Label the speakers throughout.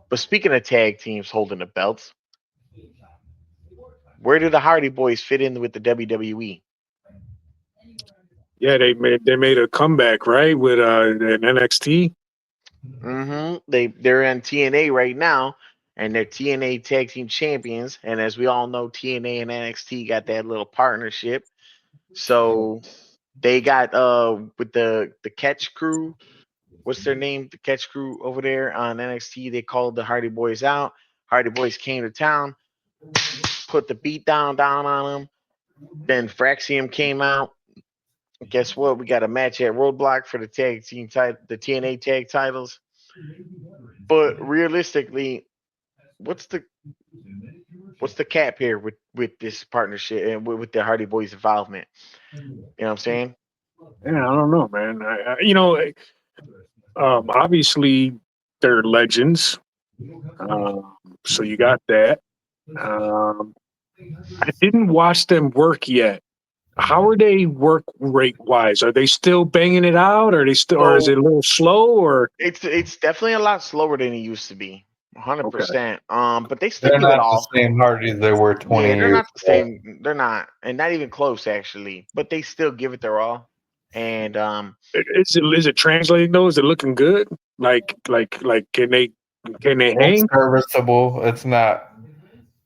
Speaker 1: But speaking of tag teams holding the belts, where do the Hardy Boys fit in with the WWE?
Speaker 2: Yeah, they made a comeback, right, with an NXT.
Speaker 1: They're in TNA right now, and they're TNA Tag Team Champions. And as we all know, TNA and NXT got that little partnership. So they got with the Catch Crew. What's their name? The Catch Crew over there on NXT. They called the Hardy Boys out. Hardy Boys came to town, put the beat down on them. Then Fraxium came out. Guess what? We got a match at Roadblock for the tag team title, the TNA tag titles. But realistically, what's the what's the cap here with this partnership and with the Hardy Boys involvement? You know what I'm saying?
Speaker 2: Yeah, I don't know, man. Obviously they're legends, so you got that. Um, I didn't watch them work yet. How are they work rate wise? Are they still banging it out? Are they still, or is
Speaker 1: So
Speaker 2: it a little slow? Or
Speaker 1: it's definitely a lot slower than it used to be.
Speaker 2: okay,
Speaker 1: 100%. But they still
Speaker 3: They're
Speaker 1: give it
Speaker 3: not the
Speaker 1: all.
Speaker 3: same Hardys they were 20
Speaker 1: Yeah, they're
Speaker 3: years
Speaker 1: not the
Speaker 3: ago.
Speaker 1: same. They're not, and not even close actually. But they still give it their all. And
Speaker 2: is it translating though? Is it looking good? Like can they
Speaker 3: It's
Speaker 2: hang?
Speaker 3: serviceable. It's not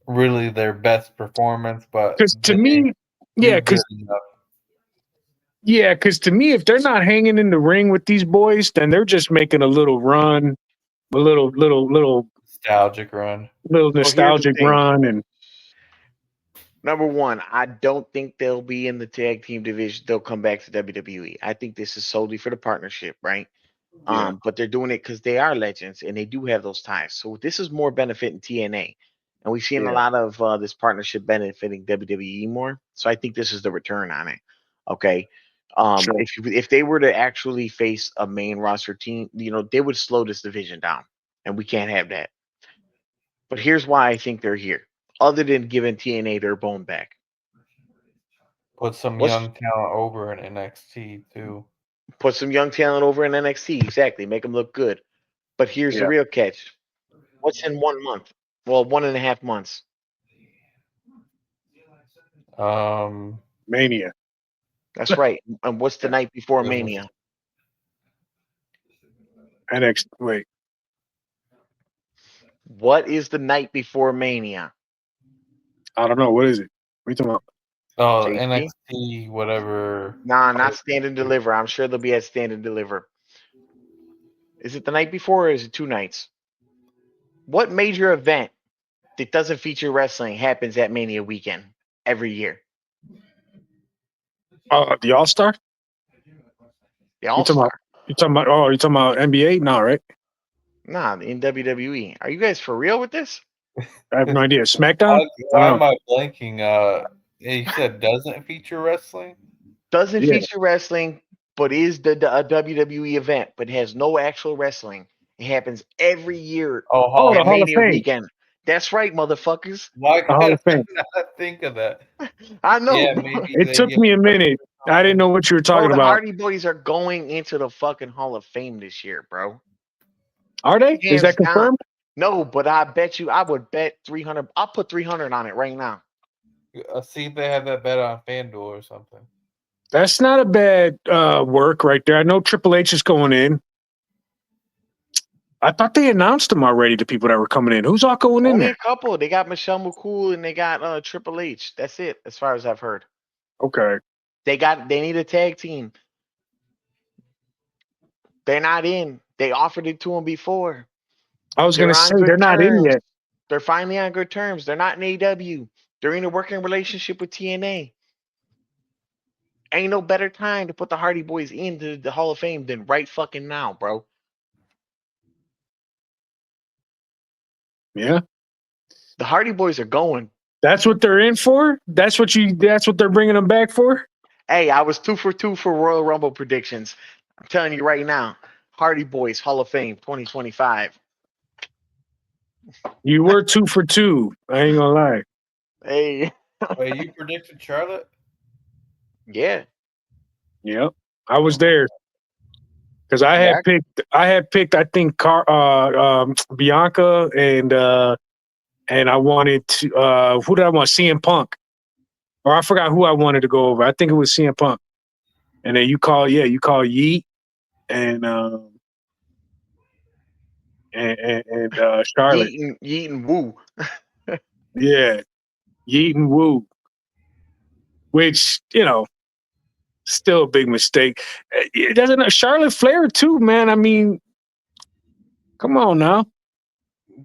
Speaker 3: really their best performance, but
Speaker 2: Because to
Speaker 3: they
Speaker 2: me,
Speaker 3: do
Speaker 2: yeah,
Speaker 3: good
Speaker 2: because
Speaker 3: enough.
Speaker 2: yeah, because to me, if they're not hanging in the ring with these boys, then they're just making a little run, a
Speaker 3: Nostalgic run.
Speaker 2: little
Speaker 1: so here's the
Speaker 2: nostalgic
Speaker 1: thing.
Speaker 2: run, and
Speaker 1: Number one, I don't think they'll be in the tag team division. They'll come back to WWE. I think this is solely for the partnership, right?
Speaker 2: yeah,
Speaker 1: But they're doing it because they are legends and they do have those ties. So this is more benefiting TNA, and we've seen a
Speaker 2: yeah,
Speaker 1: lot of this partnership benefiting WWE more. So I think this is the return on it. Okay.
Speaker 2: sure.
Speaker 1: If they were to actually face a main roster team, they would slow this division down, and we can't have that. But here's why I think they're here. Other than giving TNA their bone back,
Speaker 3: Put some
Speaker 1: what's
Speaker 3: young talent over in NXT too.
Speaker 1: put some young talent over in NXT? Exactly, make them look good. But here's the
Speaker 2: Yeah,
Speaker 1: real catch: what's in 1 month? Well, 1.5 months.
Speaker 3: Um,
Speaker 2: Mania.
Speaker 1: That's right. And what's the
Speaker 2: Yeah,
Speaker 1: night before
Speaker 3: goodness.
Speaker 1: Mania?
Speaker 2: NXT. Wait,
Speaker 1: What is the night before Mania?
Speaker 2: I don't know. What is it? What are you talking about?
Speaker 3: Oh,
Speaker 1: JC?
Speaker 3: NXT, whatever.
Speaker 1: Nah, not stand and deliver. I'm sure they'll be at stand and deliver. Is it the night before or is it 2 nights? What major event that doesn't feature wrestling happens at Mania weekend every year?
Speaker 2: The All Star.
Speaker 1: The
Speaker 2: You
Speaker 1: All
Speaker 2: talking about?
Speaker 1: Star.
Speaker 2: You talking about? Oh, you talking about NBA? No, right?
Speaker 1: Nah, in WWE. Are you guys for real with this?
Speaker 2: I have no idea. SmackDown.
Speaker 3: Why,
Speaker 2: I don't
Speaker 3: why
Speaker 2: know.
Speaker 3: am I blanking? You said doesn't feature wrestling?
Speaker 1: Doesn't
Speaker 2: Yeah.
Speaker 1: feature wrestling, but is a WWE event, but has no actual wrestling. It happens every year
Speaker 3: Oh,
Speaker 2: Oh,
Speaker 3: Hall
Speaker 2: the
Speaker 1: at
Speaker 3: of
Speaker 2: Hall of
Speaker 1: Mania
Speaker 2: Fame.
Speaker 1: weekend. That's right, motherfuckers.
Speaker 3: Why
Speaker 2: The Hall
Speaker 3: could
Speaker 2: of Fame.
Speaker 3: I not think of that?
Speaker 1: I know,
Speaker 3: Yeah,
Speaker 1: bro.
Speaker 3: maybe
Speaker 2: It
Speaker 3: they
Speaker 2: took
Speaker 3: get
Speaker 2: me a
Speaker 3: put
Speaker 2: minute.
Speaker 3: or
Speaker 2: I didn't
Speaker 3: something.
Speaker 2: know what you were
Speaker 1: Bro,
Speaker 2: talking
Speaker 1: the
Speaker 2: about.
Speaker 1: Hardy Boys are going into the fucking Hall of Fame this year, bro.
Speaker 2: Are they? Is
Speaker 1: Hands
Speaker 2: that
Speaker 1: down.
Speaker 2: confirmed?
Speaker 1: No, but I bet you I would bet 300. I'll put 300 on it right now.
Speaker 3: See if they have that bet on FanDuel or something.
Speaker 2: That's not a bad work right there. I know Triple H is going in. I thought they announced them already. The people that were coming in. Who's all going in
Speaker 1: Only a
Speaker 2: there?
Speaker 1: couple. They got Michelle McCool and they got Triple H. That's it, as far as I've heard.
Speaker 2: Okay.
Speaker 1: They need a tag team. They're not in. They offered it to them before.
Speaker 2: I was gonna
Speaker 1: They're
Speaker 2: say
Speaker 1: on
Speaker 2: they're
Speaker 1: good
Speaker 2: not in
Speaker 1: terms.
Speaker 2: yet.
Speaker 1: They're finally on good terms. They're not in AW. They're in a working relationship with TNA. Ain't no better time to put the Hardy Boys into the Hall of Fame than right fucking now, bro.
Speaker 2: Yeah.
Speaker 1: The Hardy Boys are going.
Speaker 2: That's what they're in for. That's what they're bringing them back for.
Speaker 1: Hey, I was 2 for 2 for Royal Rumble predictions. I'm telling you right now, Hardy Boys Hall of Fame 2025.
Speaker 2: You were 2 for 2. I ain't gonna lie.
Speaker 1: Hey,
Speaker 3: Wait, you predicted Charlotte?
Speaker 1: yeah.
Speaker 2: Yep. I was
Speaker 3: Okay.
Speaker 2: there. Because I had picked, I think, Bianca, and I wanted to. Who did I want? CM Punk, or I forgot who I wanted to go over. I think it was CM Punk, and then you call Yeet and Charlotte.
Speaker 1: Yeet and Woo.
Speaker 2: Yeah, Yeet and Woo, which still a big mistake. It doesn't. Charlotte Flair too, man. I mean, come on now.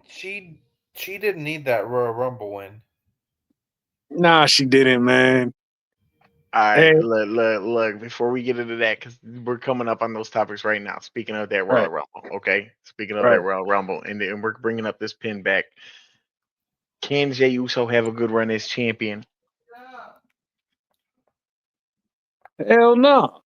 Speaker 3: She didn't need that Royal Rumble win.
Speaker 2: Nah, she didn't, man.
Speaker 1: All right,
Speaker 2: Hey.
Speaker 1: look. Before we get into that, because we're coming up on those topics right now. Speaking of that Royal Rumble, okay. Speaking of that Royal Rumble, and we're bringing up this pin back. Can Jey Uso have a good run as champion?
Speaker 2: Hell no.